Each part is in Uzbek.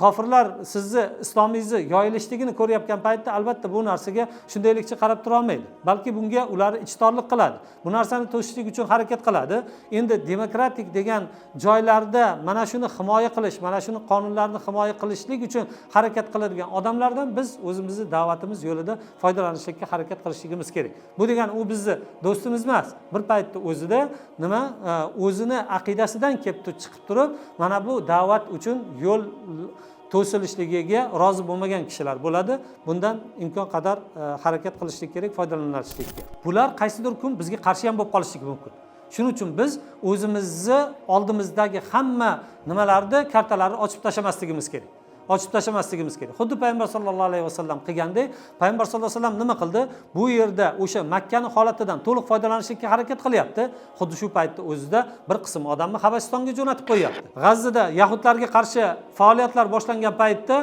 kofirlar sizni islomingizni yoyilishligini ko'rayotgan paytda albatta bu narsaga shundaylikcha qarab tura olmaydi. Balki bunga ular ichtorlik qiladi. Bu narsani to'sishlik uchun harakat qiladi. Endi demokratik degan joylarda mana shuni himoya qilish, mana shuni qonunlarni himoya qilishlik uchun harakat qiladigan odamlardan biz o'zimizni da'vatimiz yo'lida foydalanishga harakat qilishligimiz kerak. Bu degani u bizni do'stimiz emas. Bir paytda o'zida nima o'zini aqidasidan kelib chiqib turib, mana bu da'vat uchun yo'l to'silishligiga rozi bo'lmagan kishilar bo'ladi. Bundan imkon qadar harakat qilishlik kerak, foydalanishlik kerak. Bular qaysidir kun bizga qarshi ham bo'lib qolishligi mumkin. Shuning uchun biz o'zimizni oldimizdagi hamma nimalarni kartalarni ochib tashlamasligimiz kerak. Xuddi payg'ambar sollallohu alayhi vasallam qilgandek, payg'ambar sollallohu alayhi vasallam nima qildi? Bu yerda o'sha Makkani holatidan to'liq foydalanishga harakat qilyapti. Xuddi shu paytda o'zida bir qism odamni Habasistonga jo'natib qo'yapti. G'azzada yahudlarga qarshi faoliyatlar boshlangan paytda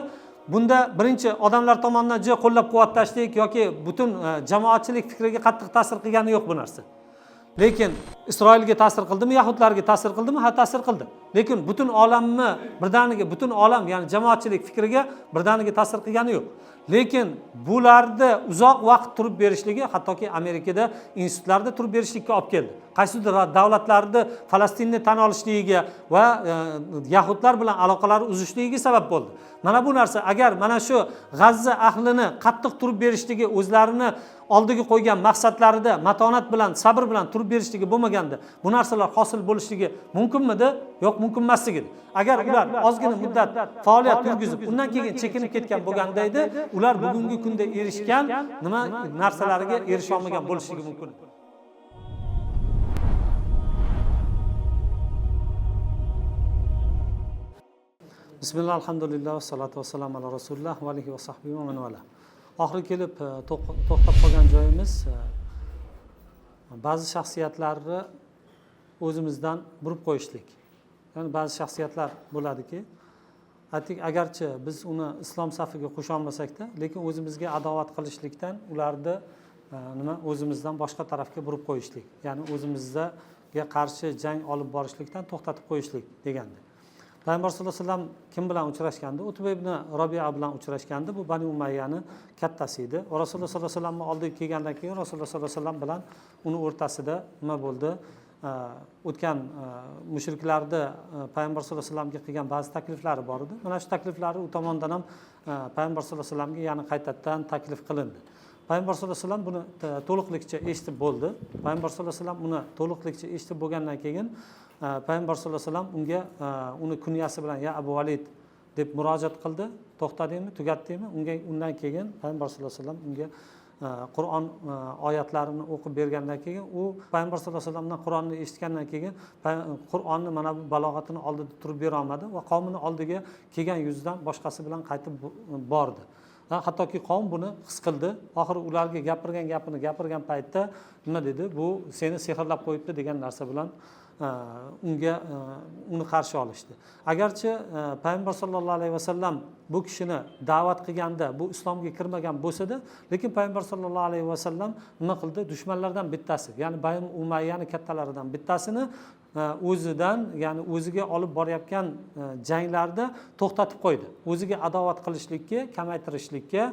bunda birinchi odamlar tomonidan juda qo'llab-quvvatlashlik yoki butun jamoatchilik fikriga qattiq ta'sir qilgani yo'q bu narsa. Lekin Isroilga ta'sir qildimi, yahudlarga ta'sir qildimi? Ha, ta'sir qildi. Lekin butun olamni birdaniga, butun olam, ya'ni jamoatchilik fikriga birdaniga ta'sir qilgani yo'q. Lekin bularda uzoq vaqt turib berishligi, hattoki Amerikada institutlarda turib berishlikka olib keldi. Qaysidir davlatlarda Falastinni tan olishligiga va yahudlar bilan aloqalar uzishligiga sabab bo'ldi. Mana bu narsa agar mana shu G'azza ahlini qattiq turib berishligi o'zlarini oldiga qo'ygan maqsadlarida matonat bilan, sabr bilan turib berishligi bo'lmaganda bu narsalar hosil bo'lishligi mumkinmidi? Yo'q, mumkin emasligi. Agar ular ozgina muddat faoliyat yurgizib, undan keyin chekinib ketgan bo'lganda edi, ular bugungi kunda erishgan nima narsalariga erisha olmagan bo'lishligi mumkin. Bismillah, alhamdulillah, salatu vassalamu ala rasulillah va alihi va sahbihi va man vala. Oxiri kelib to'xtab qolgan joyimiz ba'zi shaxsiyatlarni o'zimizdan burib qo'yishlik. Ya'ni ba'zi shaxsiyatlar bo'ladiki, aytdik, agarchi biz uni islom safiga qo'sha olmasak-da, lekin o'zimizga adovat qilishlikdan ularni o'zimizdan boshqa tarafga burib qo'yishlik. Ya'ni o'zimizga qarshi jang olib borishlikdan to'xtatib qo'yishlik degandi. Payg'ambar sollallohu alayhi vasallam kim bilan uchrashgandi? Utba ibn Robiya bilan uchrashgandi. Bu Bani Umayyani kattasi edi. Rasululloh sollallohu alayhi vasallamning oldiga kelgandan keyin Rasululloh sollallohu alayhi vasallam bilan uni o'rtasida nima bo'ldi? O'tgan mushriklarni payg'ambar sollallohu alayhi vasallamga qilgan ba'zi takliflari bor edi. Mana shu takliflari u tomondan ham payg'ambar sollallohu alayhi vasallamga yana qaytadan taklif qilindi. Payg'ambar sollallohu alayhi vasallam buni to'liqligicha eshitib bo'ldi. Payg'ambar sollallohu alayhi vasallam uni to'liqligicha eshitib bo'lgandan keyin payg'ambar sollallohu alayhi vasallam unga uni kunyasi bilan ya Abu Valid deb murojaat qildi. To'xtadingmi, tugatdingmi? Undan keyin payg'ambar sollallohu alayhi vasallam unga Qur'on oyatlarini o'qib bergandan keyin u payg'ambar sollallohu alayhi vasallamdan Qur'onni eshitgandan keyin Qur'onni mana bu balog'atini oldida turib bera olmadi va qavmini oldiga kelgan yuzidan boshqasi bilan qaytib bordi. Hattoki qavm buni his qildi. Oxiri ularga gapirgan gapini gapirgan paytda nima dedi? Bu seni sehrlab qo'yibdi degan narsa bilan uni qarshi olishdi. Agarchi payg'ambar sollallohu alayhi vasallam bu kishini da'vat qilganda bu islomga kirmagan bo'lsa-da, lekin payg'ambar sollallohu alayhi vasallam nima qildi? Dushmanlardan bittasi, ya'ni Bani Umayyani kattalaridan bittasini o'zidan, ya'ni o'ziga olib borayotgan janglarda to'xtatib qo'ydi. O'ziga adovat qilishlikka, kamaytirishlikka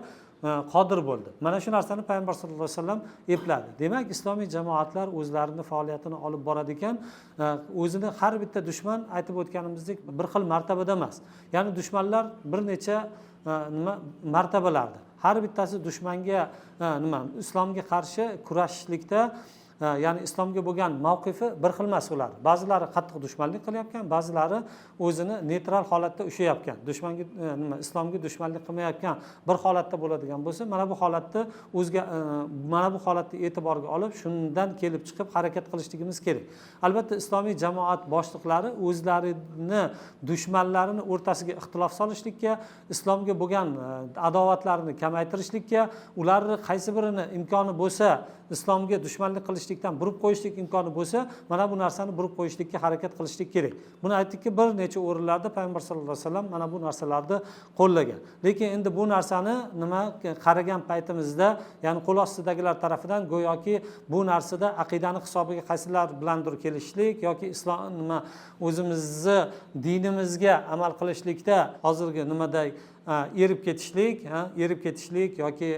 qodir bo'ldi. Mana shu narsani payg'ambar sollallohu alayhi vasallam epladi. Demak, islomiy jamoatlar o'zlarining faoliyatini olib borar ekan, o'zini har bitta dushman aytib o'tganimizdek bir xil martabada emas. Ya'ni dushmanlar bir necha martabalarda. Har bittasi dushmanga islomga qarshi kurashishlikda ya'ni islomga bo'lgan mavqifi bir xil emas ular. Ba'zilari qattiq dushmanlik qilayotgan, ba'zilari o'zini neytral holatda ushlayotgan. Dushmanga islomga dushmanlik qilmayotgan bir holatda bo'ladigan bo'lsa, mana bu holatni e'tiborga olib, shundan kelib chiqib harakat qilishligimiz kerak. Albatta islomiy jamoat boshliqlari o'zlarini dushmanlarini o'rtasiga ixtilof solishlikka, islomga bo'lgan adovatlarni kamaytirishlikka, ularni qaysi birini imkoni bo'lsa islomga dushmanlik qilishlikdan burib qo'yishlik imkoni bo'lsa, mana bu narsani burib qo'yishlikka harakat qilishlik kerak. Buni aytdikki, bir necha o'rinlarda payg'ambar sollallohu alayhi vasallam mana bu narsalarni qo'llagan. Lekin endi bu narsani nima qaragan paytimizda, ya'ni qo'l ostidagilar tarafidan go'yoki bu narsada aqidani hisobiga qaysilar bilandir kelishlik yoki islom nima o'zimizni dinimizga amal qilishlikda hozirgi nimaday erib ketishlik yoki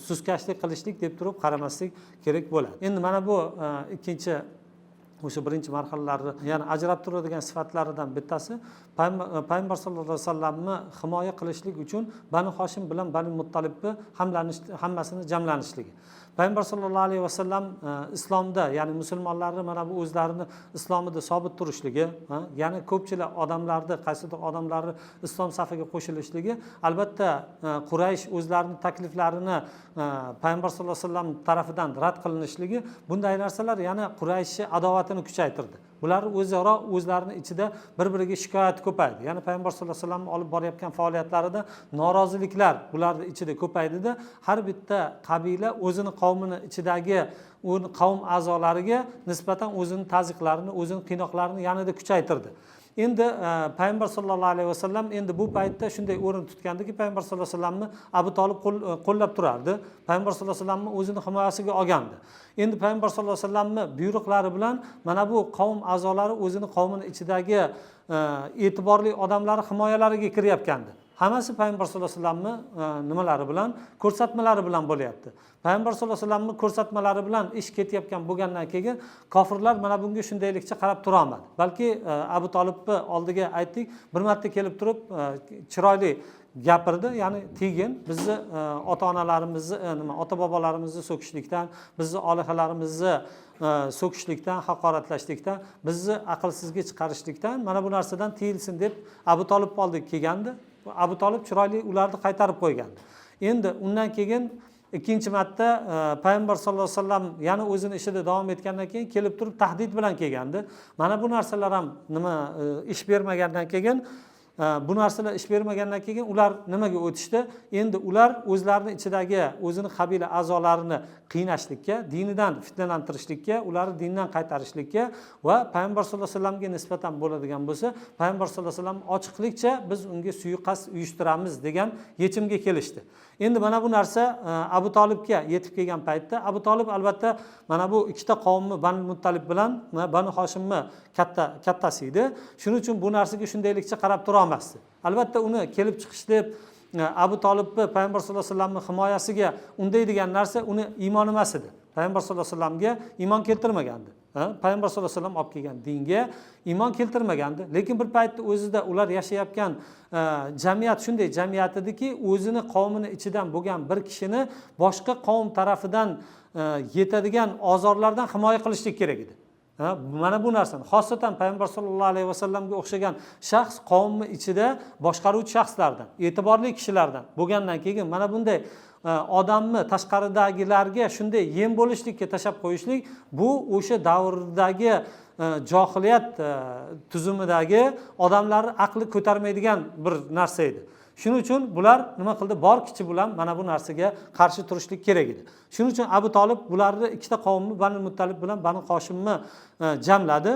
suskashlik qilishlik deb turib qaramaslik kerak bo'ladi. Endi mana bu ikkinchi o'sha birinchi marhalalarni ya'ni ajrab turadigan sifatlaridan bittasi payg'ambar sollallohu alayhi vasallamni himoya qilishlik uchun Banu Hoshim bilan Banu Muttalibni hammasini jamlanishligi. Payg'ambar sollallohu alayhi vasallam islomda, ya'ni musulmonlarni mana bu o'zlarini islomida sobit turishligi, ya'ni ko'pchilik odamlarni, qaysidir odamlarni islom safiga qo'shilishligi, albatta Quraysh o'zlarining takliflarini payg'ambar sollallohu alayhi vasallam tarafidan rad qilinishligi, bunday narsalar yana Qurayshni adovatini kuchaytirdi. Bular o'zaro o'zlarini ichida bir-biriga shikoyat ko'paydi. Ya'ni payg'ambar sollallohu alayhi vasallam olib borayotgan faoliyatlarida noroziliklar bularning ichida ko'paydida, har bitta qabila o'zini qavmini ichidagi qavm a'zolariga nisbatan o'zining ta'ziqlarini, o'zining qiynoqlarini yanada kuchaytirdi. Endi payg'ambar sollallohu alayhi vasallam endi bu paytda shunday o'rin tutgandiki, payg'ambar sollallohu alayhi vasallamni Abu Tolib qo'llab turardi. Payg'ambar sollallohu alayhi vasallamni o'zini himoyasiga olgandi. Endi payg'ambar sollallohu alayhi vasallamni buyruqlari bilan mana bu qavm a'zolari o'zini qavmini ichidagi e'tiborli odamlari himoyalariga kiryapgandi. Hammasi payg'ambar sollallohu alayhi vasallamni nimalari bilan, ko'rsatmalari bilan bo'lyapti. Payg'ambar sollallohu alayhi vasallamni ko'rsatmalari bilan ish ketayotgan bo'lgandan keyin kofirlar mana bunga shundaylikcha qarab tura olmadi. Balki Abu Tolibni oldiga aytdik, bir marta kelib turib chiroyli gapirdi, ya'ni tegin bizni ota-onalarimizni, ota-bobolarimizni so'kishlikdan, bizni olihalarimizni so'kishlikdan, haqoratlashlikdan, bizni aqlsizga chiqarishlikdan mana bu narsadan tiyilsin deb Abu Tolib oldiga kelgandi. Abu Tolib chiroyli ularni qaytarib qo'ygandi. Endi undan keyin ikkinchi marta payg'ambar sollallohu alayhi vasallam yana o'zini ishida davom etgandan keyin kelib turib tahdid bilan kelgandi. Mana bu narsalar ham ish bermagandan keyin bu narsalar ish bermagandan keyin ular nimaga o'tishdi? Endi ular o'zlarining ichidagi o'zini qabila a'zolarini qiynashlikka, dinidan fitnalantirishlikka, ularni dindan qaytarishlikka va payg'ambar sollallohu alayhi vasallamga nisbatan bo'ladigan bo'lsa, payg'ambar sollallohu alayhi vasallam ochiqlikcha biz unga suiqasd uyushtiramiz degan yechimga kelishdi. Endi mana bu narsa Abu Tolibga yetib kelgan paytda Abu Tolib albatta mana bu ikkita qavmni Banu Muttalib bilan Banu Hoshimni kattasi edi. Shuning uchun bu narsaga shundaylikcha qarab tura olmasdi. Albatta uni kelib chiqish deb Abu Tolibni payg'ambar sollallohu alayhi vasallamning himoyasiga undaydigan narsa uni iymon emas edi. Payg'ambar sollallohu alayhi vasallamga iymon keltirmagandi. Payg'ambar sollallohu alayhi vasallam olib kelgan dinga iymon keltirmagandi. Lekin bir paytda o'zida ular yashayotgan jamiyat shunday jamiyat ediki, o'zini qavmini ichidan bo'lgan bir kishini boshqa qavm tarafidan yetadigan ozorlardan himoya qilishlik kerak edi. Mana bu narsani xosatan payg'ambar sollallohu alayhi vasallamga o'xshagan shaxs qavmi ichida boshqaruvchi shaxslardan, e'tiborli kishilardan bo'lgandan keyin mana bunday odamni tashqaridagilarga shunday yem bo'lishlikka tashab qo'yishlik, bu o'sha davrdagi johiliyat tuzumidagi odamlarning aqli ko'tarmaydigan bir narsa edi. Shuning uchun bular nima qildi? Bor kuchi bilan mana bu narsaga qarshi turishlik kerak edi. Shuning uchun Abu Tolib bularni ikkita qavmni Banu Muttalib bilan Banu Hoshimni jamladi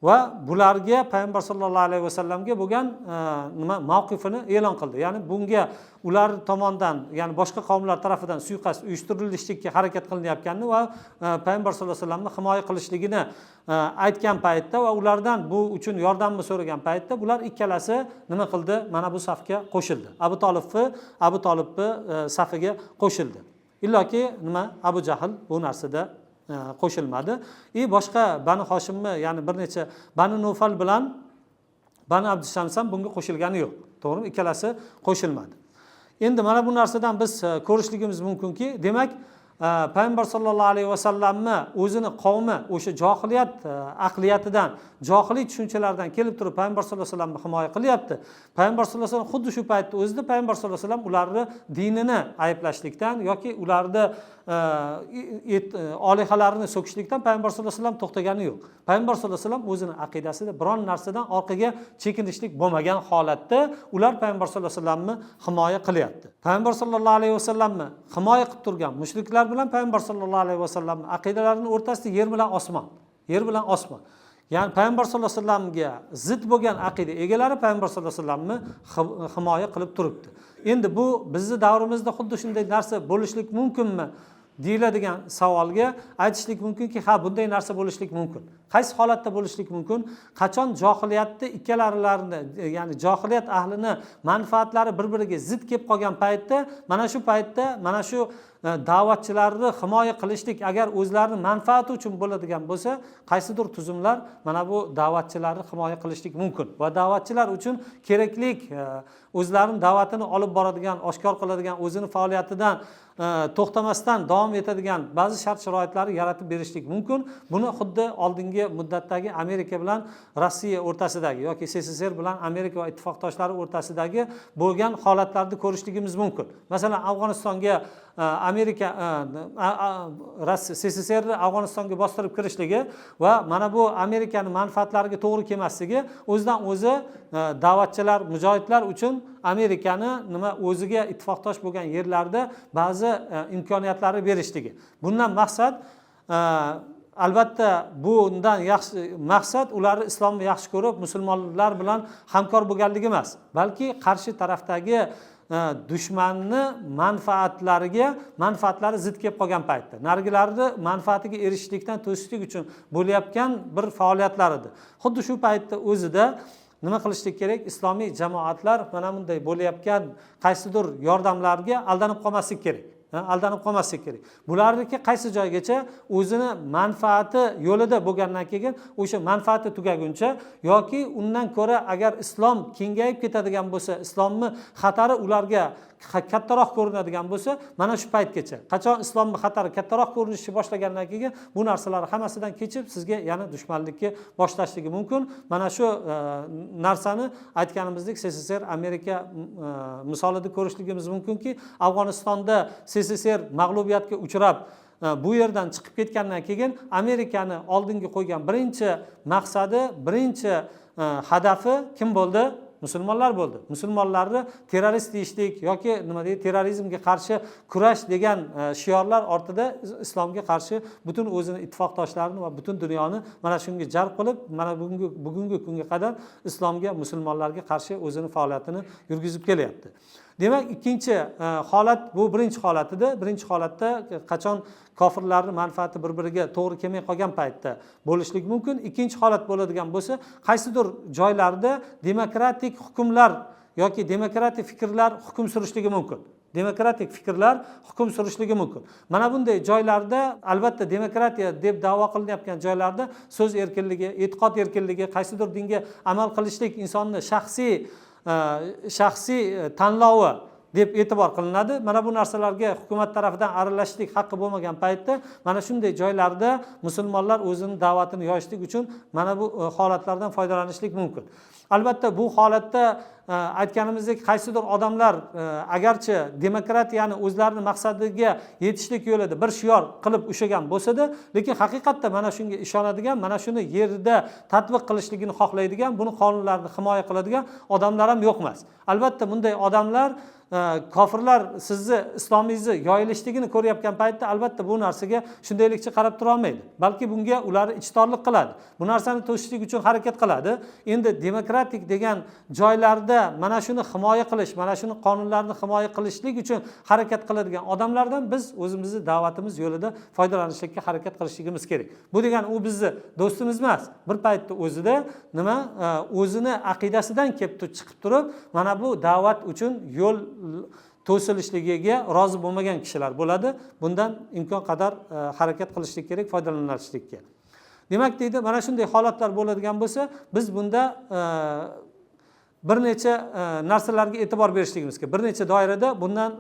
va bularga payg'ambar sollallohu alayhi vasallamga bo'lgan mavqifini e'lon qildi. Ya'ni bunga ular tomonidan, ya'ni boshqa qavmlar tarafidan suiqasd uyushtirilishlikka harakat qilinayotganini va payg'ambar sollallohu alayhi vasallamni himoya qilishligini aytgan paytda va ulardan bu uchun yordamni so'ragan paytda bular ikkalasi nima qildi? Mana bu safga qo'shildi. Abu Tolibni safiga qo'shildi. Illoki Abu Jahl bu narsada qo'shilmadi. Boshqa Banu Hoshimni, ya'ni bir necha Banu Nufal bilan Banu Abdushams ham bunga qo'shilgani yo'q. To'g'rimi? Ikkalasi qo'shilmadi. Endi mana bu narsadan biz ko'rishligimiz mumkinki, demak, payg'ambar sollallohu alayhi vasallamni o'zini qavmi o'sha johiliyat aqliyatidan, johiliy tushunchalardan kelib turib payg'ambar sollallohu alayhi vasallamni himoya qilyapti. Payg'ambar sollallohu alayhi vasallam xuddi shu paytda o'zida payg'ambar sollallohu alayhi vasallam ularni dinini ayblashlikdan yoki ularni olihalarini so'kishlikdan payg'ambar sallallohu alayhi vasallam to'xtagani yo'q. Payg'ambar sallallohu alayhi vasallam o'zini aqidasida biron narsadan orqaga chekinishlik bo'lmagan holatda ular payg'ambar sallallohu alayhi vasallamni himoya qilyapti. Payg'ambar sallallohu alayhi vasallamni himoya qilib turgan mushriklar bilan payg'ambar sallallohu alayhi vasallamning aqidalarining o'rtasida yer bilan osmon. Yer bilan osmon. Ya'ni payg'ambar sallallohu alayhi vasallamga zid bo'lgan aqida egalari payg'ambar sallallohu alayhi vasallamni himoya qilib turibdi. Endi bu bizning davrimizda xuddi shunday narsa bo'lishlik mumkinmi deyiladigan savolga aytishlik mumkinki, ha, bunday narsa bo'lishlik mumkin. Qaysi holatda bo'lishlik mumkin? Qachon johiliyatda ikkalarilarini, ya'ni johiliyat ahlini manfaatlari bir-biriga zid kelib qolgan paytda, mana shu paytda mana shu da'vatchilarni himoya qilishlik agar o'zlarining manfaati uchun bo'ladigan bo'lsa, qaysidir tuzumlar mana bu da'vatchilarni himoya qilishlik mumkin va da'vatchilar uchun keraklik o'zlarining da'vatini olib boradigan, oshkor qiladigan, o'zini faoliyatidan to'xtamasdan davom etadigan ba'zi shart-sharoitlarni yaratib berishlik mumkin. Buni xuddi oldingi muddatdagi Amerika bilan Rossiya o'rtasidagi yoki SSSR bilan Amerika va ittifoqdoshlari o'rtasidagi bo'lgan holatlarni ko'rishligimiz mumkin. Masalan, Afg'onistonga Amerika SSSR Afg'onistonga bostirib kirishligi va mana bu Amerikaning manfaatlariga to'g'ri kelmasligi o'zidan o'zi da'vatchilar, mujohidlar uchun Amerikani o'ziga ittifoqdosh bo'lgan yerlarda ba'zi imkoniyatlarni berishligi. Bundan maqsad albatta bundan yaxshi maqsad ularni islomni yaxshi ko'rib, musulmonlar bilan hamkor bo'lganligi emas, balki qarshi tarafdagi dushmanni manfaatlari zid kelib qolgan paytda narigilarni manfaatiga erishishlikdan to'sishlik uchun bo'layotgan bir faoliyatlar edi. Xuddi shu paytda o'zida nima qilishlik kerak? Islomiy jamoatlar mana bunday bo'layotgan qaysidir yordamlarga aldanib qolmaslik kerak. Bularniki qaysi joygacha o'zini manfaati yo'lida bo'lgandan keyin o'sha manfaati tugaguncha yoki undan ko'ra agar islom kengayib ketadigan bo'lsa, islomni xatari ularga kattaroq ko'rinadigan bo'lsa, mana shu paytgacha, qachon islomning xatari kattaroq ko'rinishni boshlagandan keyin bu narsalar hammasidan kechib sizga yana dushmanlikka boshlashligi mumkin. Mana shu narsani aytganimizdek SSSR Amerika misolida ko'rishligimiz mumkinki, Afg'onistonda SSSR mag'lubiyatga uchrab bu yerdan chiqib ketgandan keyin Amerikani oldinga qo'ygan birinchi maqsadi, birinchi hadafi kim bo'ldi? Musulmonlar bo'ldi. Musulmonlarni terrorist deyishlik yoki nima deydi, terrorizmga qarshi kurash degan shiorlar ortida islomga qarshi butun o'zini ittifoqdoshlarini va butun dunyoni mana shunga jalb qilib, mana bugungi kunga qadar islomga, musulmonlarga qarshi o'zini faoliyatini yurgizib kelyapti. Demak, ikkinchi holat bu birinchi holat edi. Birinchi holatda qachon kofirlarning manfaati bir-biriga to'g'ri kelmay qolgan paytda bo'lishlik mumkin. Ikkinchi holat bo'ladigan bo'lsa, qaysidir joylarda demokratik hukmlar yoki demokratik fikrlar hukm surishligi mumkin. Demokratik fikrlar hukm surishligi mumkin. Mana bunday joylarda albatta demokratiya deb da'vo qilinayotgan joylarda so'z erkinligi, e'tiqod erkinligi, qaysidir dinga amal qilishlik insonning shaxsiy tanlovi deb e'tibor qilinadi. Mana bu narsalarga hukumat tarafidan aralashishlik haqqi bo'lmagan paytda mana shunday joylarda musulmonlar o'zining da'vatini yoyishlik uchun mana bu holatlardan foydalanishlik mumkin. Albatta bu holatda aytganimizdek qaysidir odamlar agarchi demokratiyani o'zlarining maqsadiga yetishlik yo'lida bir shior qilib ushlagan bo'lsa-da, lekin haqiqatda mana shunga ishonadigan, mana shuni yerda tatbiq qilishligini xohlaydigan, buni qonunlarni himoya qiladigan odamlar ham yo'q emas. Albatta bunday odamlar kofirlar sizni islomingizni yoyilishligini ko'rayotgan paytda albatta bu narsaga shundaylikcha qarab tura olmaydi. Balki bunga ular ichtorlik qiladi. Bu narsani to'sishlik uchun harakat qiladi. Endi demokratik degan joylarda mana shuni himoya qilish, mana shuni qonunlarni himoya qilishlik uchun harakat qiladigan odamlardan biz o'zimizni da'vatimiz yo'lida foydalanishga harakat qilishligimiz kerak. Bu degan u bizni do'stimiz emas. Bir paytda o'zida nima o'zini aqidasidan kelib chiqib turib, mana bu da'vat uchun yo'l to'silishligiga rozi bo'lmagan kishilar bo'ladi. Bundan imkon qadar harakat qilishlik kerak, foydalanishlikka. Demak deydi, mana shunday holatlar bo'ladigan bo'lsa, biz bunda bir necha narsalarga e'tibor berishligimiz kerak. Bir necha doirada bundan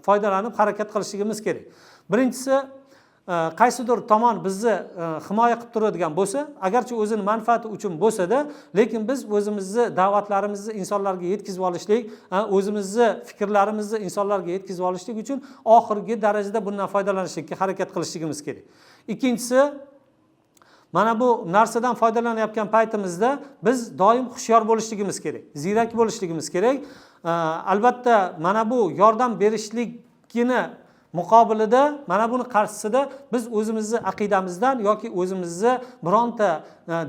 foydalanib harakat qilishligimiz kerak. Birinchisi qaysidir tomon bizni himoya qilib turadigan bo'lsa, agarchi o'zini manfaati uchun bo'lsa-da, lekin biz o'zimizni da'vatlarimizni insonlarga yetkazib olishlik, o'zimizni fikrlarimizni insonlarga yetkazib olishlik uchun oxirgi darajada bundan foydalanishga harakat qilishligimiz kerak. Ikkinchisi, mana bu narsadan foydalanayotgan paytimizda biz doim hushyor bo'lishligimiz kerak, ziyrak bo'lishligimiz kerak. Albatta, mana bu yordam berishlikni muqobilida, mana buni qarshisida biz o'zimizni aqidamizdan yoki o'zimizni bironta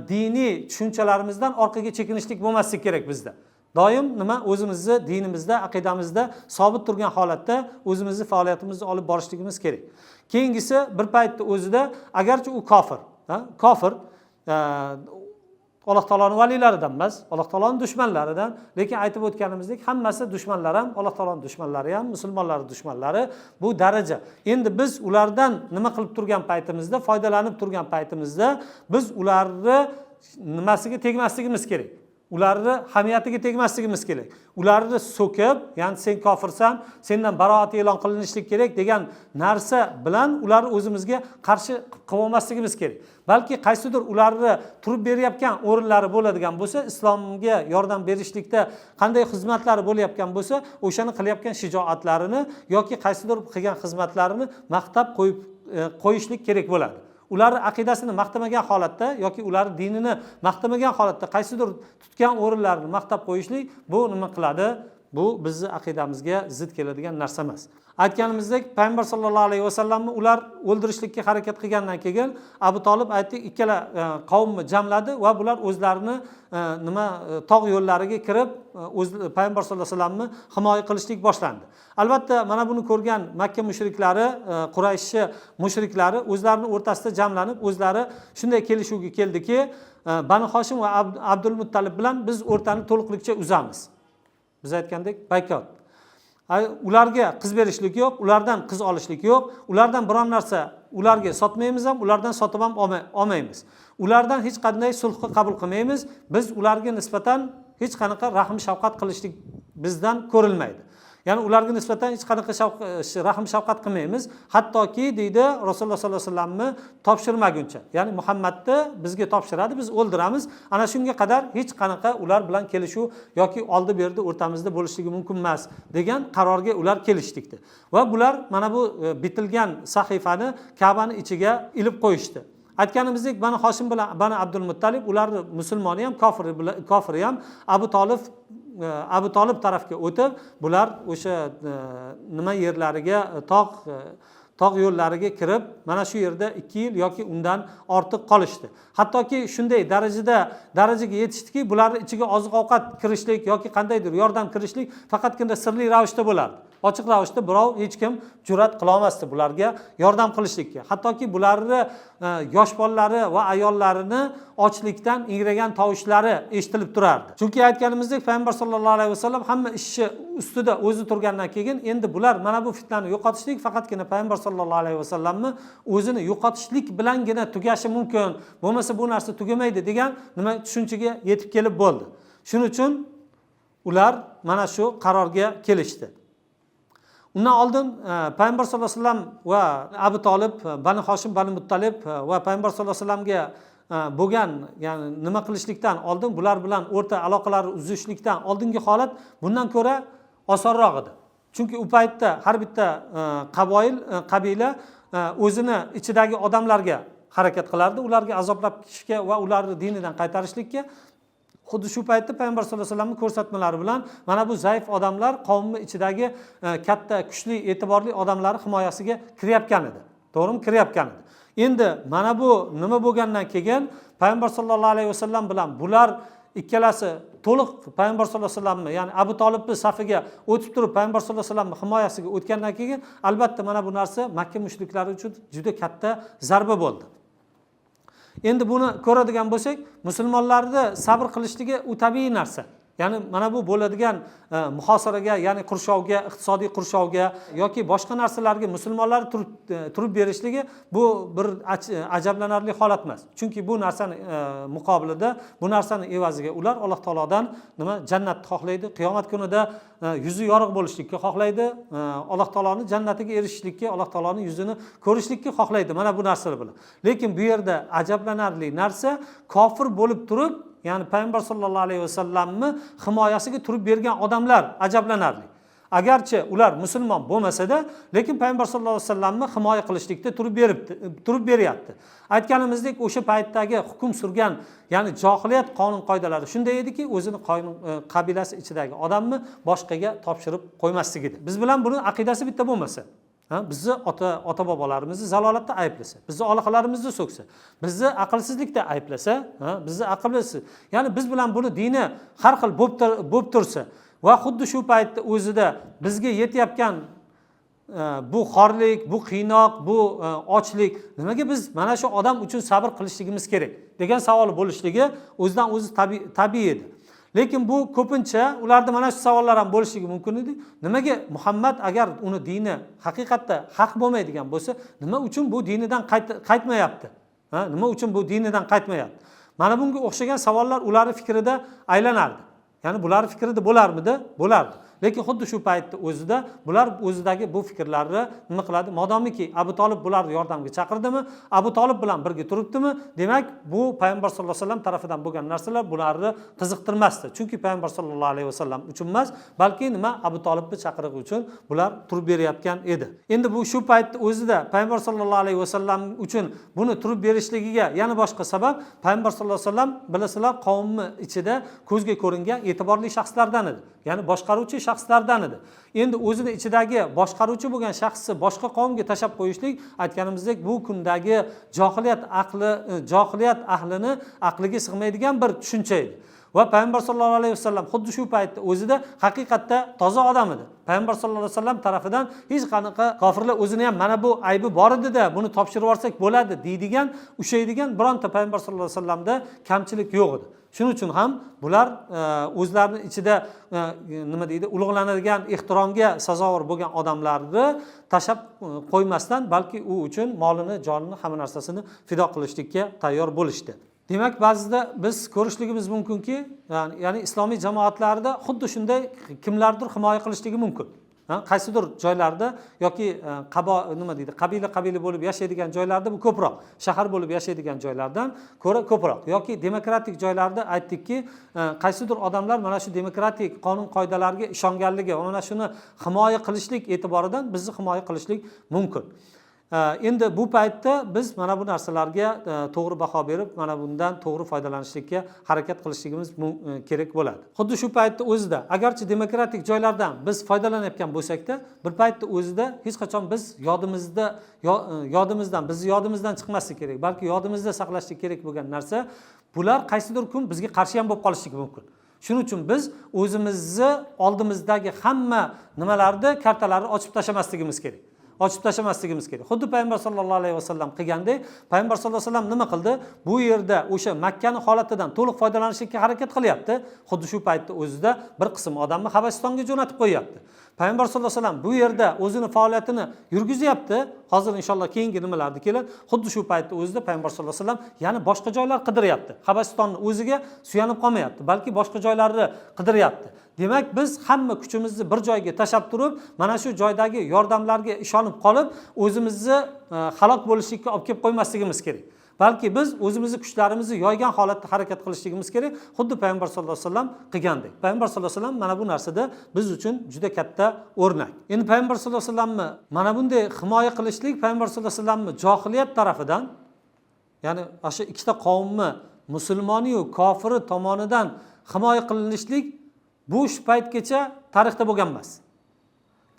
diniy tushunchalarimizdan orqaga chekinishlik bo'lmaslik kerak bizda. Doim nima o'zimizni dinimizda, aqidamizda sobit turgan holatda o'zimizni faoliyatimizni olib borishligimiz kerak. Keyingisi bir paytda o'zida agarchi u kofir Alloh taoloning valilaridan emas, Alloh taoloning dushmanlaridan, lekin aytib o'tganimizdek, hammasi dushmanlar ham, Alloh taoloning dushmanlari ham, musulmonlarning dushmanlari bu daraja. Endi biz ulardan nima qilib turgan paytimizda, foydalanib turgan paytimizda biz ularni nimasiga tegmasligimiz kerak. Ularni hamiyatiga tegmasligimiz kerak. Ularni so'kib, ya'ni sen kofirsan, sendan baroat e'lon qilinishlik kerak degan narsa bilan ularni o'zimizga qarshi qilib olmasligimiz kerak. Balki qaysidir ularni turib berayotgan o'rinlari bo'ladigan bo'lsa, islomga yordam berishlikda qanday xizmatlari bo'layotgan bo'lsa, o'shani qilayotgan shijoatlarini yoki qaysidir qilgan xizmatlarini maqtab qo'yishlik kerak bo'ladi. Ular aqidasini maqtamagan holatda yoki ular dinini maqtamagan holatda qaysidir tutgan o'rinlarini maqtab qo'yishlik bu nima qiladi? Bu bizni aqidamizga zid keladigan narsa emas. Aytganimizdek, payg'ambar sollallohu alayhi vasallamni ular o'ldirishlikka harakat qilgandan keyin Abu Tolib aytdik, ikkala qavmni jamladi va bular o'zlarini tog' yo'llariga kirib, payg'ambar sollallohu alayhi vasallamni himoya qilishlik boshlandi. Albatta, mana buni ko'rgan Makka mushriklari, Quraysh mushriklari o'zlarining o'rtasida jamlanib, o'zlari shunday kelishuvga keldiki, Banu Hoshim va Abdul Muttalib bilan biz o'rtani to'liqlikcha uzamiz. Biz aytgandek, baykot. Ularga qiz berishlik yo'q, ulardan qiz olishlik yo'q, ulardan biron narsa ularga sotmaymiz ham, ulardan sotib ham olmaymiz. Ulardan hech qanday sulhni qabul qilmaymiz. Biz ularga nisbatan hech qanaqa rahm shafqat qilishlik bizdan ko'rilmaydi. Ya'ni ularga nisbatan hech qanaqa rahm shafqat qilmaymiz. Hattoki deydi Rasululloh sollallohu alayhi vasallamni topshirmaguncha. Ya'ni Muhammadni bizga topshiradi, biz o'ldiramiz. Ana shunga qadar hech qanaqa ular bilan kelishuv yoki oldi-berdi o'rtamizda bo'lishligi mumkin emas degan qarorga ular kelishdi. Va bular mana bu bitilgan sahifani Ka'bani ichiga ilib qo'yishdi. Aytganimizdek, Banu Hoshim bilan Banu Abdul Muttalib, ularni musulmoni ham, kofiri ham Abu Tolib tarafga o'tib, bular o'sha nima yerlariga, tog' yo'llariga kirib, mana shu yerda 2 yil yoki undan ortiq qolishdi. Hattoki shunday darajaga yetishdiki, bularning ichiga oziq-ovqat kirishlik yoki qandaydir yordam kirishlik faqatgina sirli ravishda bo'lardi. Ochiq ravishda birov hech kim jur'at qila olmasdi bularga yordam qilishlikka. Hattoki bularni yosh bolalari va ayollarini ochlikdan ingragan tovushlari eshitilib turardi. Chunki aytganimizdek, payg'ambar sollallohu alayhi vasallam hamma ishi ustida o'zi turgandan keyin endi bular mana bu fitnani yo'qotishlik faqatgina payg'ambar sollallohu alayhi vasallamni o'zini yo'qotishlik bilangina tugashi mumkin. Bo'lmasa bu narsa tugamaydi degan nima tushunchaga yetib kelib bo'ldi. Shuning uchun ular mana shu qarorga kelishdi. Undan oldin payg'ambar sollallohu alayhi vasallam va Abu Tolib, Banu Hoshim, Banu Muttalib va payg'ambar sollallohu alayhi vasallamga bo'lgan, ya'ni nima qilishlikdan oldin, bular bilan o'rta aloqalar uzishlikdan oldingi holat bundan ko'ra osonroq edi. Chunki u paytda har bitta qabila o'zini ichidagi odamlarga harakat qilardi, ularga azoblab ketishga va ularni dinidan qaytarishlikka. Xuddi shu paytda payg'ambar sollallohu alayhi vasallamning ko'rsatmalari bilan mana bu zaif odamlar qavmi ichidagi katta, kuchli, e'tiborli odamlar himoyasiga kiryapgan edi. To'g'rimi? Kiryapgan edi. Endi mana bu nima bo'lgandan keyin payg'ambar sollallohu alayhi vasallam bilan bular ikkalasi to'liq payg'ambar sollallohu alayhi vasallamni, ya'ni Abu Tolibning safiga o'tib turib payg'ambar sollallohu alayhi vasallamning himoyasiga o'tgandan keyin albatta mana bu narsa Makka mushriklari uchun juda katta zarba bo'ldi. Endi buni ko'radigan bo'lsak, musulmonlarning sabr qilishligi u tabiiy narsa. ya'ni mana bu bo'ladigan muhosaraga, ya'ni qurshovga, iqtisodiy qurshovga yoki boshqa narsalarga musulmonlar turib berishligi bu bir ajablanarli holat emas. Chunki bu narsani muqobilida, bu narsani evaziga ular Alloh taolodan nima jannatni xohlaydi, qiyomat kunida yuzi yorug' bo'lishlikka xohlaydi, Alloh taoloning jannatiga erishishlikka, Alloh taoloning yuzini ko'rishlikka xohlaydi. Mana bu narsalar bilan. Lekin bu yerda ajablanarli narsa kofir bo'lib turib, ya'ni payg'ambar sollallohu alayhi vasallamni himoyasiga turib bergan odamlar ajablanarli. Agarchi ular musulmon bo'lmasa-da, lekin payg'ambar sollallohu alayhi vasallamni himoya qilishlikda turib beryapti. Aytganimizdek, o'sha paytdagi hukm surgan, ya'ni johiliyat qonun qoidalari shunday ediki, o'zini qabilasi ichidagi odamni boshqaga topshirib qo'ymaslik edi. Biz bilan buni aqidasi bitta bo'lmasa, bizni ota bobolarimizni zalolatda ayblasa, bizni olaqalarimizni so'ksa, bizni aqlsizlikda ayblasa, bizni aqlsiz, ya'ni biz bilan buni dini har xil bo'lib tursa va xuddi shu paytda o'zida bizga yetayotgan bu xorlik, bu qiynoq, bu ochlik, nimaga biz mana shu odam uchun sabr qilishligimiz kerak degan savol bo'lishligi o'zidan o'zi tabiiy edi. Lekin bu ko'pincha ularda mana shu savollar ham bo'lishligi mumkin edi. Nimaga Muhammad agar uni dini haqiqatda haq bo'lmaydigan bo'lsa, nima uchun bu dinidan qaytmayapti? Nima uchun bu dinidan qaytmayapti? Mana bunga o'xshagan savollar ularning fikrida aylanardi. Ya'ni bular fikrida bo'larmidi? Bo'lardi. Lekin xuddi shu paytda o'zida bular o'zidagi bu fikrlarni nima qiladi? Modomiki Abu Talib bularni yordamga chaqirdimi, Abu Talib bilan birga turibdimi, demak bu payg'ambar sollallohu alayhi vasallam tarafidan bo'lgan narsalar bularni qiziqtirmasdi. Chunki payg'ambar sollallohu alayhi vasallam uchun emas, balki nima Abu Talibni chaqirig'i uchun bular turib berayotgan edi. Endi bu shu paytda o'zida payg'ambar sollallohu alayhi vasallam uchun buni turib berishligiga yana boshqa sabab, payg'ambar sollallohu alayhi vasallam bilasizlar, qavmi ichida ko'zga ko'ringan e'tiborli shaxslardan edi. Ya'ni boshqaruvchi shaxslardan edi. Endi o'zini ichidagi boshqaruvchi bo'lgan shaxsni boshqa qavmga tashab qo'yishlik, aytganimizdek, bu kundagi johiliyat ahlini aqliga sig'maydigan bir tushuncha edi. Va payg'ambar sollallohu alayhi vasallam xuddi shu paytda o'zida haqiqatda toza odam edi. Payg'ambar sollallohu alayhi vasallam tarafidan hech qanaqa kofirlar o'zini ham mana bu aybi bor edi-da, buni topshirib yuborsak bo'ladi deydigan, ushaydigan bironta payg'ambar sollallohu alayhi vasallamda kamchilik yo'q edi. Shuning uchun ham bular o'zlarining ichida nima deydi, ulug'lanadigan, ehtiromga sazovor bo'lgan odamlarni tashab qo'ymasdan, balki u uchun molini, jonini, hamma narsasini fido qilishlikka tayyor bo'lishdi. Demak, ba'zida biz ko'rishligimiz mumkinki, ya'ni islomiy jamoatlarda xuddi shunday kimlardir himoya qilishligi mumkin. Qaysidir joylarda yoki qabila bo'lib yashaydigan joylarda bu ko'proq, shahar bo'lib yashaydigan joylardan ko'ra ko'proq, yoki demokratik joylarda aytdikki, qaysidir odamlar mana shu demokratik qonun qoidalariga ishonganligi, mana shuni himoya qilishlik e'tiboridan bizni himoya qilishlik mumkin. Endi bu paytda biz mana bu narsalarga to'g'ri baho berib, mana bundan to'g'ri foydalanishlikka harakat qilishligimiz kerak bo'ladi. Xuddi shu paytda o'zida, agarchi demokratik joylardan biz foydalanayotgan bo'lsak-da, bir paytda o'zida hech qachon biz yodimizdan chiqmasligi kerak, balki yodimizda saqlashlik kerak bo'lgan narsa, bular qaysidir kun bizga qarshi ham bo'lib qolishligi mumkin. Shuning uchun biz o'zimizni oldimizdagi hamma nimalarni, kartalarni ochib tashlamasligimiz kerak. Xuddi payg'ambar sollallohu alayhi vasallam qilgandek, payg'ambar sollallohu alayhi vasallam nima qildi? Bu yerda o'sha Makkani holatidan to'liq foydalanishga harakat qilyapti. Xuddi shu paytda o'zida bir qism odamni Habasistonga jo'natib qo'yapti. Payg'ambar sollallohu alayhi vasallam bu yerda o'zini faoliyatini yurgizyapti. Hozir inshaalloh keyingi nimalarni keladi. Xuddi shu paytda o'zida payg'ambar sollallohu alayhi vasallam yana boshqa joylar qidiryapti. Habasistonni o'ziga suyanib qolmayapti, balki boshqa joylarni qidiryapti. Demak, biz hamma kuchimizni bir joyga tashab turib, mana shu joydagi yordamlarga ishonib qolib, o'zimizni halok bo'lishlikka olib kelib qo'ymasligimiz kerak. Balki biz o'zimizni kuchlarimizni yoygan holatda harakat qilishligimiz kerak, xuddi payg'ambar sollallohu alayhi vasallam qilgandek. Payg'ambar sollallohu alayhi vasallam mana bu narsada biz uchun juda katta o'rnak. Endi payg'ambar sollallohu alayhi vasallamni mana bunday himoya qilishlik payg'ambar sollallohu alayhi vasallamni johiliyat tarafidan, ya'ni o'sha ikkita qavmni, musulmoni va kofiri tomonidan himoya qilinishlik bu shu paytgacha tarixda bo'lgan emas.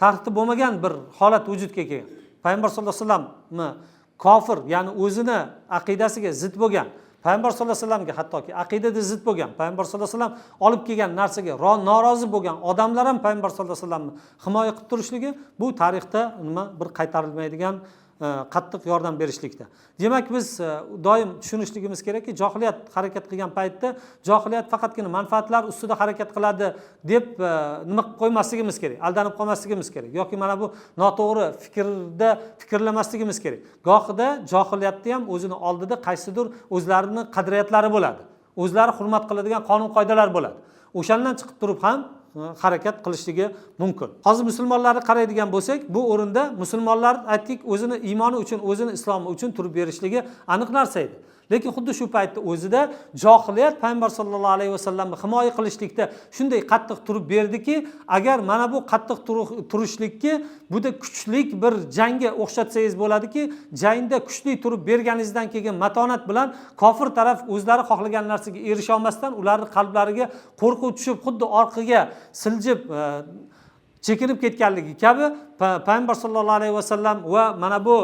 Tarixda bo'lmagan bir holat vujudga kelgan. Payg'ambar sollallohu alayhi vasallamni kofir, ya'ni o'zini aqidasiga zid bo'lgan, payg'ambar sollallohu alayhi vasallamga hattoki aqidada zid bo'lgan, payg'ambar sollallohu alayhi vasallam olib kelgan narsaga norozi bo'lgan odamlar ham payg'ambar sollallohu alayhi vasallamni himoya qilib turishligi bu tarixda nima bir qaytarilmaydigan qattiq yordam berishlikda. Demak, biz doim tushunishligimiz kerakki, johiliyat harakat qilgan paytda johiliyat faqatgina manfaatlar ustida harakat qiladi deb nima qilib qo'ymasligimiz kerak, aldanib qolmasligimiz kerak yoki mana bu noto'g'ri fikrda fikrlamasligimiz kerak. Gohida johiliyatda ham o'zini oldida qaysidir o'zlarining qadriyatlari bo'ladi, o'zlari hurmat qiladigan qonun qoidalar bo'ladi. O'shandan chiqib turib ham harakat qilishligi mumkin. Hozir musulmonlarni qaraydigan bo'lsak, bu o'rinda musulmonlar aytdik, o'zini iymoni uchun, o'zini islomi uchun turib berishligi aniq narsa edi. Lekin xuddi shu paytda o'zida johiliyat payg'ambar sollallohu alayhi vasallamni himoya qilishlikda shunday qattiq turib berdiki, agar mana bu qattiq turishlikka buda kuchlik bir jangga o'xshatsangiz bo'ladiki, jangda kuchli turib berganingizdan keyin matonat bilan kofir taraf o'zlari xohlagan narsaga erisha olmasdan ularning qalblariga qo'rquv tushib, xuddi orqaga siljib chekinib ketganligi kabi payg'ambar sollallohu alayhi vasallam va mana bu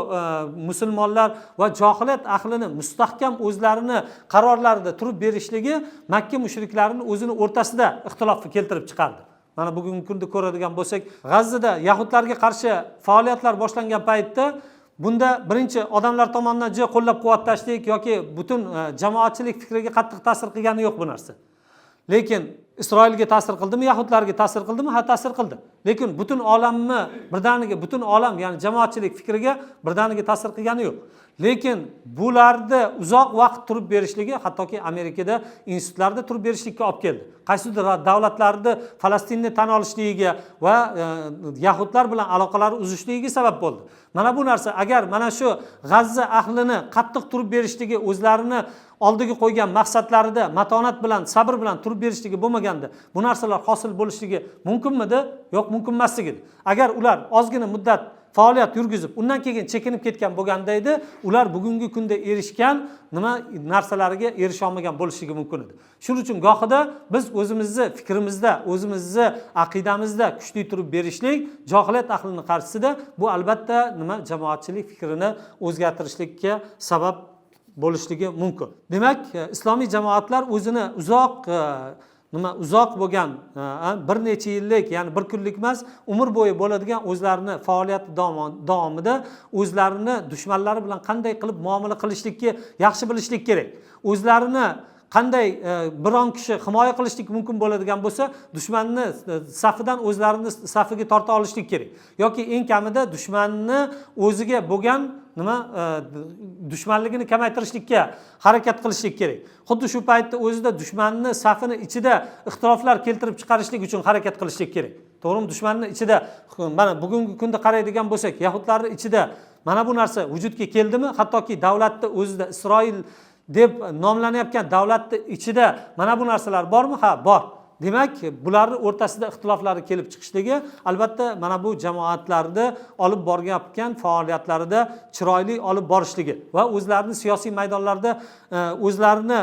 musulmonlar va johiliyat ahlini mustahkam o'zlarini qarorlarida turib berishligi Makka mushriklarining o'zini o'rtasida ixtilofni keltirib chiqardi. Mana bugungi kunda ko'radigan bo'lsak, G'azzada yahudlarga qarshi faoliyatlar boshlangan paytda bunda birinchi odamlar tomonidan juda qo'llab-quvvatlashlik yoki butun jamoatchilik fikriga qattiq ta'sir qilgani yo'q bu narsa. Lekin Isroilga ta'sir qildimi, yahudlarga ta'sir qildimi? Ha, ta'sir qildi. Lekin butun olamni birdaniga, butun olam, ya'ni jamoatchilik fikriga birdaniga ta'sir qilgani yo'q. Lekin bularda uzoq vaqt turib berishligi, hattoki Amerikada institutlarda turib berishlikka olib keldi. Qaysidir davlatlarda Falastinni tan olishligiga va yahudlar bilan aloqalar uzishligiga sabab bo'ldi. Mana bu narsa agar mana shu G'azza ahlini qattiq turib berishligi o'zlarini oldiga qo'ygan maqsadlarida matonat bilan, sabr bilan turib berishligi bo'lmaganda, bu narsalar hosil bo'lishligi mumkinmidi? Yo'q, mumkin emasligi. Agar ular ozgina muddat faoliyat yurgizib, undan keyin chekinib ketgan bo'lganda edi, ular bugungi kunda erishgan nima narsalariga erisha olmagan bo'lishligi mumkin edi. Shuning uchun gohida biz o'zimizni fikrimizda, o'zimizni aqidamizda kuchli turib berishlik johiliyat ahlining qarshisida bu albatta nima jamoatchilik fikrini o'zgartirishlikka sabab bo'lishligi mumkin. Demak, islomiy jamoatlar o'zini uzoq bo'lgan bir necha yillik, ya'ni bir kunlik emas, umr bo'yi bo'ladigan o'zlarini faoliyati davomida o'zlarini dushmanlari bilan qanday qilib muomala qilishlikka yaxshi bilishlik kerak. O'zlarini qanday biron kishi himoya qilishlik mumkin bo'ladigan bo'lsa, dushmanni safidan o'zlarini safiga torta olishlik kerak. Yoki eng kamida dushmanni o'ziga bo'lgan dushmanligini kamaytirishlikka harakat qilishlik kerak. Xuddi shu paytda o'zida dushmanni safini ichida ixtiloflar keltirib chiqarishlik uchun harakat qilishlik kerak. To'g'rimi? Dushmanni ichida mana bugungi kunda qaraydigan bo'lsak, yahudlarning ichida mana bu narsa vujudga keldimi? Hattoki davlatda o'zida Isroil deb nomlanayotgan davlatning ichida mana bu narsalar bormi? Ha, bor. Demak, bularning o'rtasida ixtiloflar kelib chiqishligi albatta mana bu jamoatlarda olib borgan faoliyatlarida chiroyli olib borishligi va o'zlarini siyosiy maydonlarda o'zlarini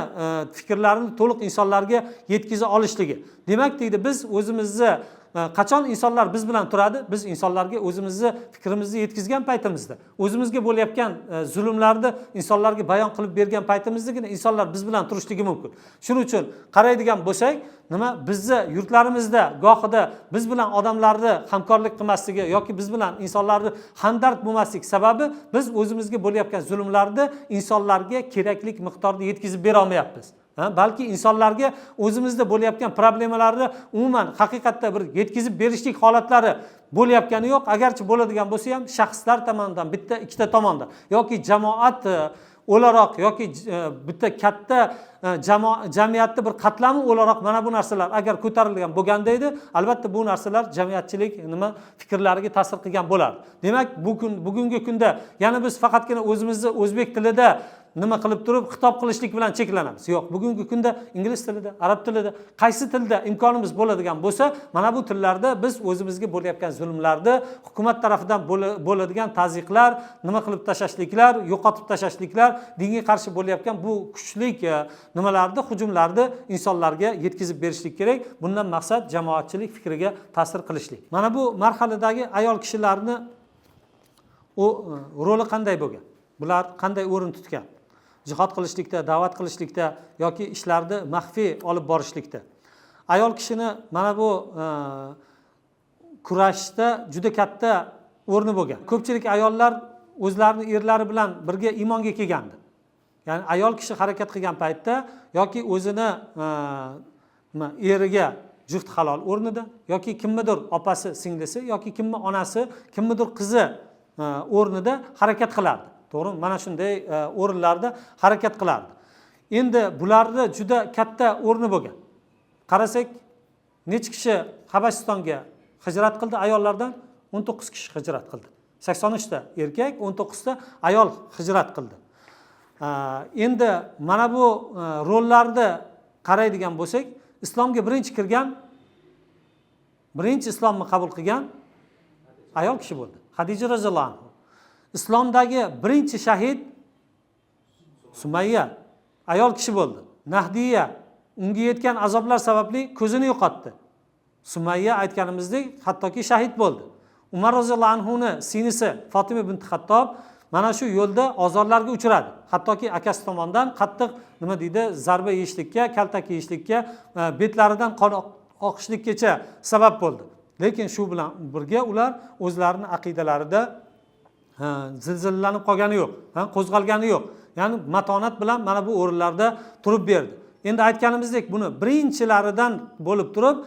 fikrlarini to'liq insonlarga yetkiza olishligi. Demak, deydi, biz o'zimizni qachon insonlar biz bilan turadi? Biz insonlarga o'zimizni fikrimizni yetkazgan paytimizda, o'zimizga bo'layotgan zulmlarni insonlarga bayon qilib bergan paytimizdagina insonlar biz bilan turishligi mumkin. Shuning uchun qaraydigan bo'lsak, bizni yurtlarimizda gohida biz bilan odamlarni hamkorlik qilmasligi yoki biz bilan insonlarni hamdard bo'lmaslik sababi biz o'zimizga bo'layotgan zulmlarni insonlarga kerakli miqdorda yetkazib bera olmayapmiz. Balki insonlarga o'zimizda bo'layotgan problemalarni umuman haqiqatda bir yetkazib berishlik holatlari bo'layotgani yo'q. Agarchi bo'ladigan bo'lsa ham shaxslar tomonidan, bitta ikkita tomondan yoki jamoat o'laroq yoki bitta katta jamiyatda bir qatlami o'laroq mana bu narsalar agar ko'tarilgan bo'lganda edi, albatta bu narsalar jamiyatchilik fikrlariga ta'sir qilgan bo'lardi. Demak, bugungi kunda yana biz faqatgina o'zimizni o'zbek tilida nima qilib turib xitob qilishlik bilan cheklanamiz. Yo'q, bugungi kunda ingliz tilida, arab tilida, qaysi tilda imkonimiz bo'ladigan bo'lsa, mana bu tillarda biz o'zimizga bo'layotgan zulmlarni, hukumat tarafidan bo'ladigan tazyiqlar, nima qilib tashashliklar, yo'qotib tashashliklar, dinga qarshi bo'layotgan bu kuchlik nimalarni, hujumlarni insonlarga yetkazib berishlik kerak. Bundan maqsad jamoatchilik fikriga ta'sir qilishlik. Mana bu marhaladagi ayol kishilarni roli qanday bo'lgan? Bular qanday o'rin tutgan? Jihad qilishlikda, da'vat qilishlikda yoki ishlarni maxfiy olib borishlikda. Ayol kishini mana bu kurashda juda katta o'rni bo'lgan. Ko'pchilik ayollar o'zlarini erlari bilan birga iymonga kelgandi. Ya'ni ayol kishi harakat qilgan paytda yoki o'zini eriga juft halol o'rnida yoki kimnidir opasi singlisi yoki kimni onasi kimnidir qizi o'rnida harakat qilardi. To'g'rimi? Mana shunday o'rinlarda harakat qilardi. Endi bularda juda katta o'rni bo'lgan. Qarasak, necha kishi Habashistonga hijrat qildi ayollardan? 19 kishi hijrat qildi. 83 ta erkak, 19 ta ayol hijrat qildi. Endi mana bu rollarni qaraydigan bo'lsak, islomga birinchi kirgan, birinchi islomni qabul qilgan ayol kishi bo'ldi. Xadija roziyallohu anha. Islomdagi birinchi shahid Sumayya ayol kishi bo'ldi. Nahdiya unga yetgan azoblar sababli ko'zini yo'qotdi. Sumayya aytganimizdek, hattoki shahid bo'ldi. Umar roziyallohu anhuning singlisi Fatima bint Xattob mana shu yo'lda ozorlarga uchradi. Hattoki akasi tomonidan qattiq nima deydi, zarba yeyishlikka, kaltak yeyishlikka, betlaridan qon oqishlikkacha sabab bo'ldi. Lekin shu bilan birga ular o'zlarining aqidalarida zilzilalanib qolgani yo'q, qo'zg'algani yo'q. Ya'ni matonat bilan mana bu o'rinlarda turib berdi. Endi aytganimizdek, buni birinchilaridan bo'lib turib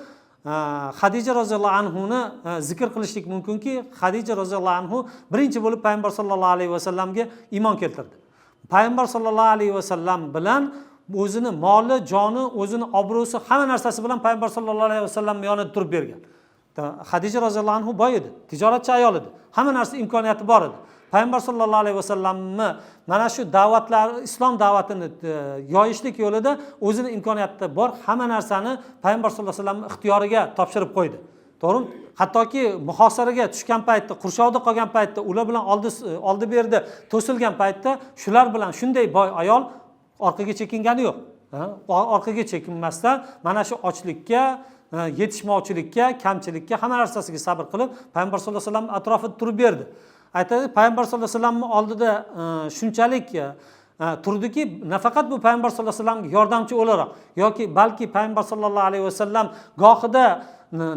Xadija roziyallohu anhuni zikr qilishlik mumkinki, Xadija roziyallohu anhu birinchi bo'lib payg'ambar sollallohu alayhi vasallamga iymon keltirdi. Payg'ambar sollallohu alayhi vasallam bilan o'zini moli, joni, o'zini obro'si, hamma narsasi bilan payg'ambar sollallohu alayhi vasallam yonida turib bergan. Xadija roziyallohu anhu boy edi, tijoratchi ayol edi. Hamma narsa imkoniyati bor edi. Payg'ambar sollallohu alayhi vasallamni mana shu da'vatlar, islom da'vatini yoyishlik yo'lida o'zini imkoniyati bor hamma narsani payg'ambar sollallohu alayhi vasallam ixtiyoriga topshirib qo'ydi. To'g'rimi? Hattoki muhosaraga tushgan paytda, qurshovda qolgan paytda, ular bilan oldi berdi to'silgan paytda shular bilan shunday boy ayol orqaga chekingani yo'q. Orqaga chekinmasdan mana shu ochlikka, yetishmovchilikka, kamchilikka, hamma narsasiga sabr qilib payg'ambar sollallohu alayhi vasallam atrofida turib berdi. Aytadi, payg'ambar sollallohu alayhi vasallam oldida shunchalik turdiki, nafaqat bu payg'ambar sollallohu alayhi vasallamga yordamchi o'laroq yoki balki payg'ambar sollallohu alayhi vasallam gohida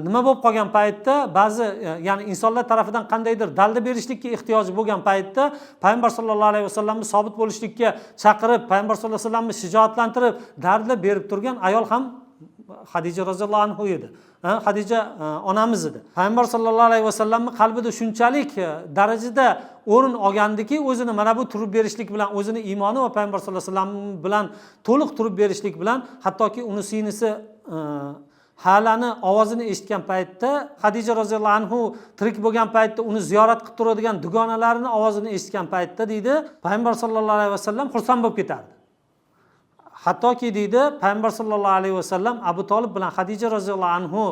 nima bo'lib qolgan paytda ba'zi ya'ni insonlar tarafidan qandaydir dalda berishlikka ehtiyoji bo'lgan paytda payg'ambar sollallohu alayhi vasallamni sobit bo'lishlikka chaqirib, payg'ambar sollallohu alayhi vasallamni shijoatlantirib, darda berib turgan ayol ham Xadija roziyallohu anhu edi. Xadija onamiz edi. Payg'ambar sollallohu alayhi vasallamning qalbida shunchalik darajada o'rin olgandiki, o'zini mana bu turib berishlik bilan, o'zini iymoni va payg'ambar sollallohu alayhi vasallam bilan to'liq turib berishlik bilan, hattoki uni singlisi Halani ovozini eshitgan paytda, Xadija roziyallohu anhu tirik bo'lgan paytda uni ziyorat qilib turadigan dugonalarining ovozini eshitgan paytda deydi, payg'ambar sollallohu alayhi vasallam xursand bo'lib ketardi. Hattoki deydi, payg'ambar sollallohu alayhi vasallam Abu Talib bilan Xadija roziyallohu anhu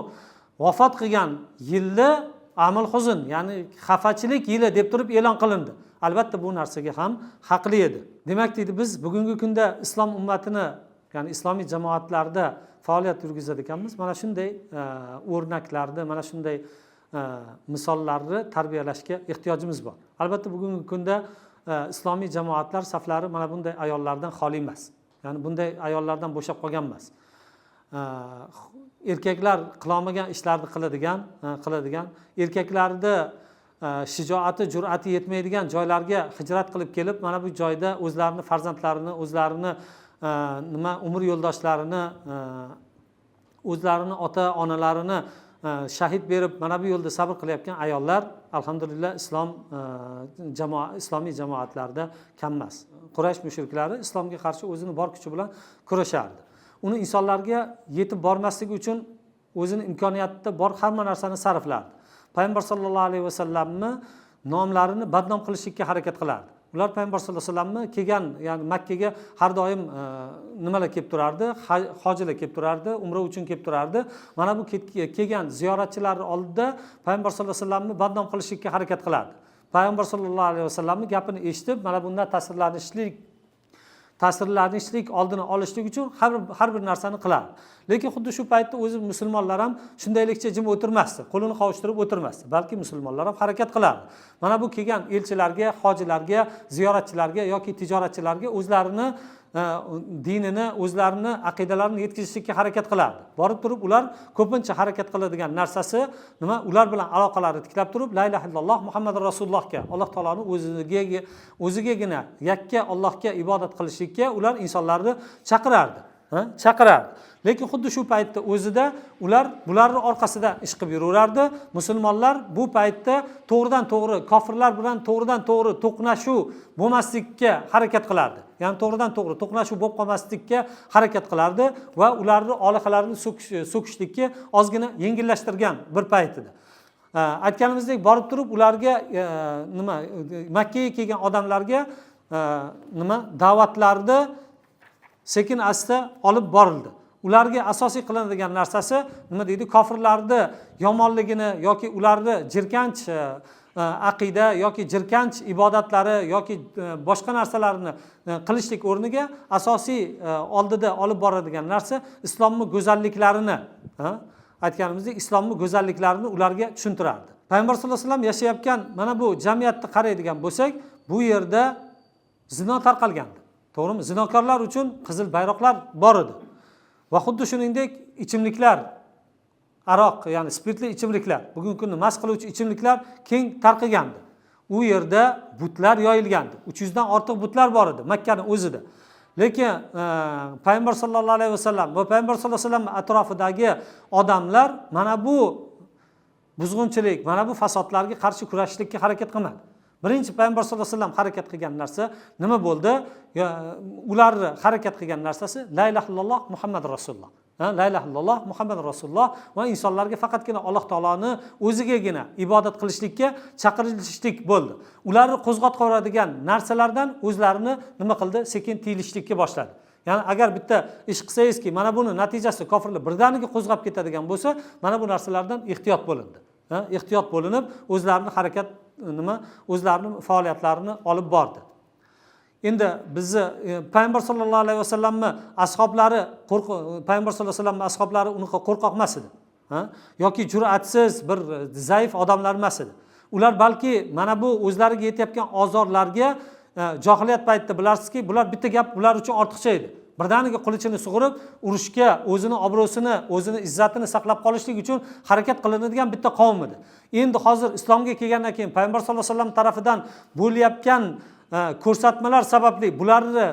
vafot qilgan yilda amil huzn, ya'ni xafachilik yili deb turib e'lon qilindi. Albatta bu narsaga ham haqli edi. Demak deydi, biz bugungi kunda islom ummatini, ya'ni islomiy jamoatlarda faoliyat yurgizar ekanmiz. Mana shunday o'rnaklarni, mana shunday misollarni tarbiyalashga ehtiyojimiz bor. Albatta bugungi kunda islomiy jamoatlar saflari mana bunday ayollardan xoli emas. Ya'ni bunday ayollardan bo'shab qolgan emas. Erkaklar qilolmagan ishlarni qiladigan, erkaklarda shijoati, jur'ati yetmaydigan joylarga hijrat qilib kelib, mana bu joyda o'zlarini farzandlarini, o'zlarini umr yo'ldoshlarini, o'zlarini ota-onalarini shahid berib, mana bu yo'lda sabr qilayotgan ayollar alhamdulillah islomiy jamoatlarda kam emas. Quraysh mushriklari islomga qarshi o'zini bor kuchi bilan kurashardi. Uni insonlarga yetib bormasligi uchun o'zini imkoniyatida bor hamma narsani sarflardi. Payg'ambar sollallohu alayhi vasallamni nomlarini badnom qilishga harakat qilardi. Ular payg'ambar sollallohu alayhi vasallamni kelgan, ya'ni Makka ga har doim nimalar kelib turardi? Hojilar kelib turardi, umra uchun kelib turardi. Mana bu kelgan ziyoratchilar oldida payg'ambar sollallohu alayhi vasallamni badnom qilishga harakat qilardi. Payg'ambar sollallohu alayhi vasallamning gapini eshitib, mana bundan ta'sirlanishlik oldini olishlik uchun har bir narsani qilardi. Lekin xuddi shu paytda o'zi musulmonlar ham shundaylikcha jim o'tirmasdi, qo'lini qovushtirib o'tirmasdi, balki musulmonlar ham harakat qilardi. Mana bu kelgan elchilarga, hojilarga, ziyoratchilarga yoki tijoratchilarga o'zlarini dinini, o'zlarini aqidalarini yetkazishga harakat qilardi. Borib turib ular ko'pincha harakat qiladigan narsasi nima? Ular bilan aloqalari tiklab turib, la ilaha illalloh Muhammadur Rasulullohga, Alloh taoloning o'zigagina yakka Allohga ibodat qilishlikka ular insonlarni chaqirardi. Chaqirardi. Lekin xuddi shu paytda o'zida ular bularning orqasida ish qilib yuraverardi. Musulmonlar bu paytda to'g'ridan to'g'ri kofirlar bilan to'g'ridan to'g'ri to'qnashuv bo'lmaslikka harakat qilardi. Ya'ni to'g'ridan to'g'ri to'qnashuv bo'lib qolmaslikka harakat qilardi va ularning olihalarini so'kishlikka ozgina yengillashtirgan bir payt edi. Aytganimizdek, borib turib ularga Makka ga kelgan odamlarga da'vatlarni sekin asta olib borildi. Ularga asosiy qilinadigan narsasi nima deydi? Kofirlarni yomonligini yoki ularni jirkanch aqida yoki jirkanch ibodatlari yoki boshqa narsalarni qilishlik o'rniga asosiy oldida olib boradigan narsa islomning go'zalliklarini, aytganimizdek, islomning go'zalliklarini ularga tushuntirardi. Payg'ambar sollallohu alayhi vasallam yashayotgan mana bu jamiyatni qaraydigan bo'lsak, bu yerda zino tarqalgandi. To'g'rimi? Zinokorlar uchun qizil bayroqlar bor edi. Va xuddi shuningdek ichimliklar, aroq, ya'ni spirtli ichimliklar, bugungi kunda mast qiluvchi ichimliklar keng tarqagandi. U yerda butlar yoyilgandi. 300 dan ortiq butlar bor edi Makkaning o'zida. Lekin Payg'ambar sollallohu alayhi vasallam va Payg'ambar sollallohu alayhi vasallam atrofidagi odamlar mana bu buzg'unchilik, mana bu fasodlarga qarshi kurashishga harakat qilmadi. Birinchi Payg'ambar sollallohu alayhi vasallam harakat qilgan narsa nima bo'ldi? Ular harakat qilgan narsasi la ilaha illalloh Muhammadur Rasululloh. La ilaha illalloh Muhammadur Rasululloh va insonlarga faqatgina Alloh taoloni o'zigagina ibodat qilishlikka chaqirishlik bo'ldi. Ularni qo'zg'atqoradigan narsalardan o'zlarini nima qildi? Sekin tiyilishlikka boshladi. Ya'ni agar bitta ish qilsangizki, mana buni natijasi kofirlar birdaniga qo'zg'ab ketadigan bo'lsa, mana bu narsalardan ehtiyot bo'lindi. Ehtiyot bo'linib, o'zlarini harakat o'zlarining faoliyatlarini olib bordi. Endi bizni Payg'ambar sollallohu alayhi vasallamning ashablari Payg'ambar sollallohu alayhi vasallamning ashablari unaqa qo'rqoq emas edi. Yoki jur'atsiz bir zaif odamlar emas edi. Ular balki mana bu o'zlariga yetayotgan ozorlarga johiliyat paytida bilarsizki, bular bitta gap ular uchun ortiqcha edi. Birdaniga qulichini sug'urib, urushga, o'zini obro'sini, o'zini izzatini saqlab qolishlik uchun harakat qilinadigan bitta qavm edi. Endi hozir islomga kelgandan keyin Payg'ambar sollallohu alayhi vasallam tarafidan bo'layotgan ko'rsatmalar sababli bularni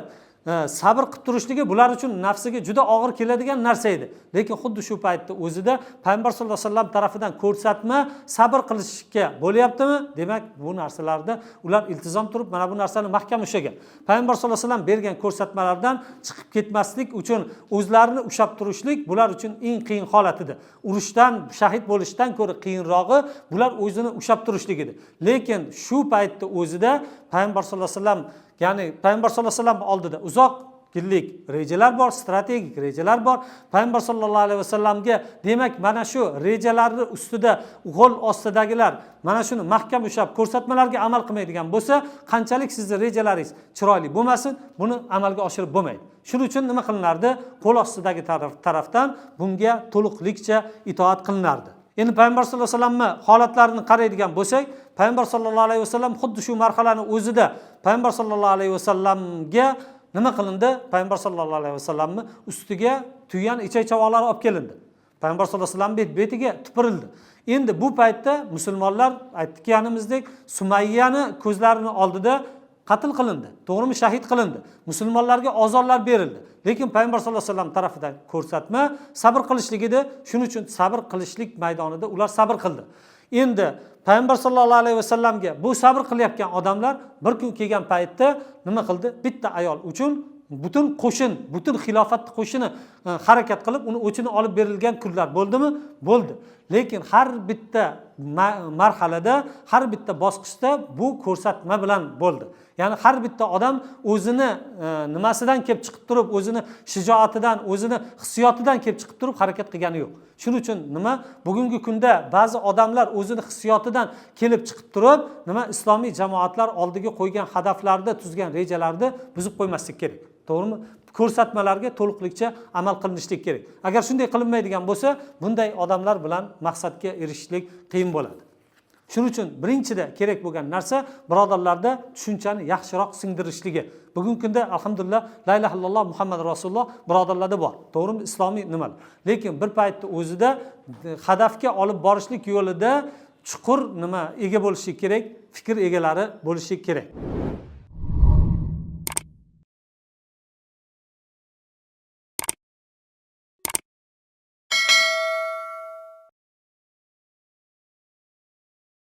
sabr qilib turishligi bular uchun nafsiga juda og'ir keladigan narsa edi. Lekin xuddi shu paytda o'zida Payg'ambar sollallohu alayhi vasallam tarafidan ko'rsatma sabr qilishga bo'layaptimi? Demak, bu narsalarda ular iltizom turib, mana bu narsani mahkam ushlagan. Payg'ambar sollallohu alayhi vasallam bergan ko'rsatmalardan chiqib ketmaslik uchun o'zlarini ushlab turishlik bular uchun eng qiyin holat edi. Urushdan, shahid bo'lishdan ko'ra qiyinrog'i bular o'zini ushlab turishlik edi. Lekin shu paytda o'zida Payg'ambar sollallohu alayhi vasallam, ya'ni Payg'ambar sollallohu alayhi vasallam oldida uzoq yillik rejalar bor, strategik rejalar bor. Payg'ambar sollallohu alayhi vasallamga demak mana shu rejalarni ustida qo'l ostidagilar mana shuni mahkam ushlab ko'rsatmalarga amal qilmaydigan bo'lsa, qanchalik sizning rejalaringiz chiroyli bo'lmasin, buni amalga oshirib bo'lmaydi. Shuning uchun nima qilinardi? Qo'l ostidagi tarafdan bunga to'liqlikcha itoat qilinardi. Endi Payg'ambar sollallohu alayhi vasallamning holatlarini qaraydigan bo'lsak, Payg'ambar sollallohu alayhi vasallam xuddi shu marhalani o'zida Payg'ambar sollallohu alayhi vasallamga nima qilindi? Payg'ambar sollallohu alayhi vasallamning ustiga tuyyan ichak-chavoqlari olib kelindi. Payg'ambar sollallohu alayhi vasallam betiga tupirildi. Endi bu paytda musulmonlar aytganimizdek Sumayyani ko'zlarini oldida qatl qilindi. To'g'rimi? Shahid qilindi. Musulmonlarga ozorlar berildi. Lekin Payg'ambar sollallohu alayhi vasallam tarafidan ko'rsatma sabr qilishlik edi. Shuning uchun sabr qilishlik maydonida ular sabr qildi. Endi Payg'ambar sollallohu alayhi vasallamga bu sabr qilayotgan odamlar bir kun kelgan paytda nima qildi? Bitta ayol uchun butun qo'shin, butun xilofat qo'shini harakat qilib, uni o'chini olib berilgan kunlar bo'ldimi? Bo'ldi. Lekin har bitta marhalada, har bitta bosqichda bu ko'rsatma bilan bo'ldi. Ya'ni har bitta odam o'zini nimasidan kelib chiqib turib, o'zini shijoatidan, o'zini hissiyotidan kelib chiqib turib harakat qilgani yo'q. Shuning uchun nima? Bugungi kunda ba'zi odamlar o'zini hissiyotidan kelib chiqib turib, nima islomiy jamoatlar oldiga qo'ygan hadaflarda tuzgan rejalarni buzib qo'ymaslik kerak. To'g'rimi? Ko'rsatmalarga to'liqlikcha amal qilinishlik kerak. Agar shunday qilinmaydigan bo'lsa, bunday odamlar bilan maqsadga erishishlik qiyin bo'ladi. Shuning uchun birinchida kerak bo'lgan narsa birodarlarda tushunchani yaxshiroq singdirishligi. bugungi kunda alhamdulillah la ilaha illalloh Muhammad rasululloh birodarlarda bor. To'g'rimi? Islomiy nimalar. Lekin bir paytda o'zida hadafga olib borishlik yo'lida chuqur ega bo'lishi kerak, fikr egalari bo'lishi kerak.